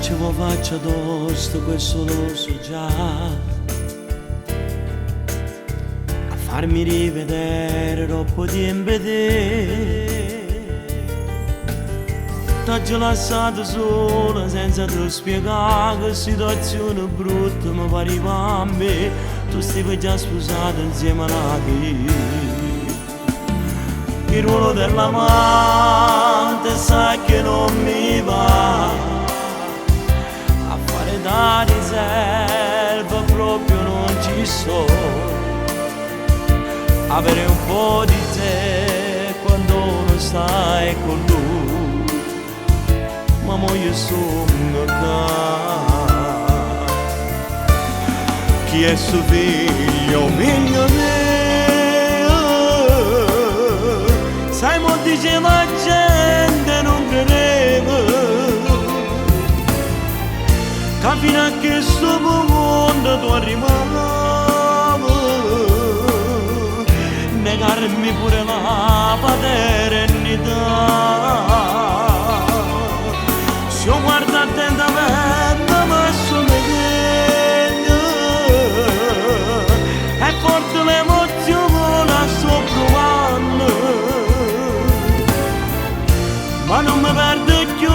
ci vuoi faccia addosso, questo lo so già, a farmi rivedere troppo tempo te. T'ho lasciato sola senza te spiegare che situazione brutta mi pareva a me. Tu stavi già sposato insieme alla il ruolo dell'amante sai che non mi va, a fare da riserva proprio non ci so. Avere un po' di te quando non stai con lui, ma mo io sono qua. Chi è suo figlio me? Sai mo dice la gente non credeva che fino a questo mondo tu arrivavi, negarmi pure la paternità. Se io guardo attentamente ma sono meglio, è forte l'emozione la sto provando, ma non mi perdo più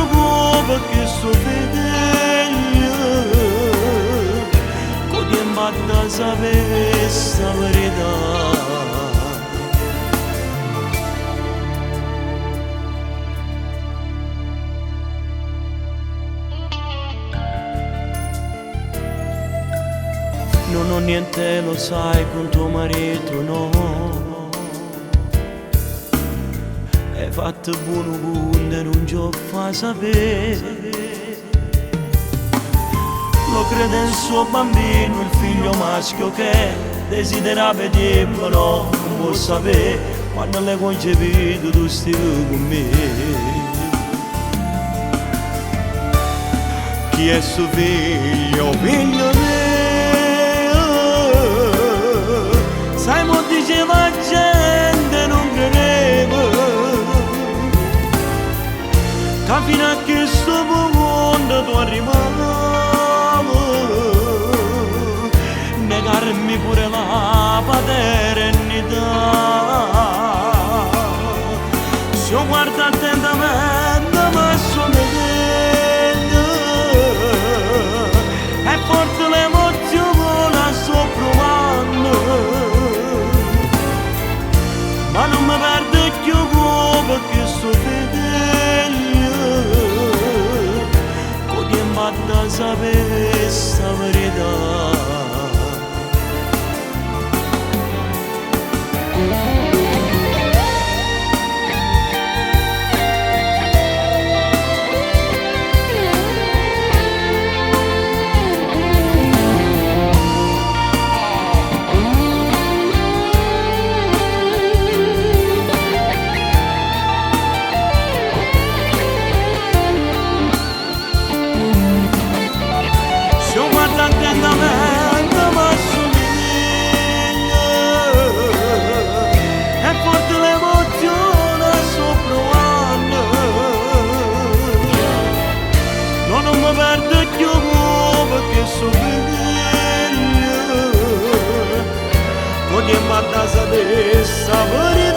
perché sto fedele, con tempo da sapere sta verità. Non ho niente, lo sai, con tuo marito no. Hai fatto buono punto, non ci fa sapere. Lo crede il suo bambino, il figlio maschio che desidera vederlo, no, non può sapere. Quando l'hai concepito tu stai con me. Chi è suo figlio me? Sai mo dice la gente non credeva che fino a questo mondo tu arrivavi, negarmi pure la paternità. Se io guardo attentamente ma sono meglio, è forte l'emozione la sto provando, ma non mi perdo più perché sto fedele, con tempo da sapere sta verità. Attentamente ma somiglia, è forte l'emozione sto provando, no, non mi perdo più perché sono fedele, con tempo da sapere sta verità.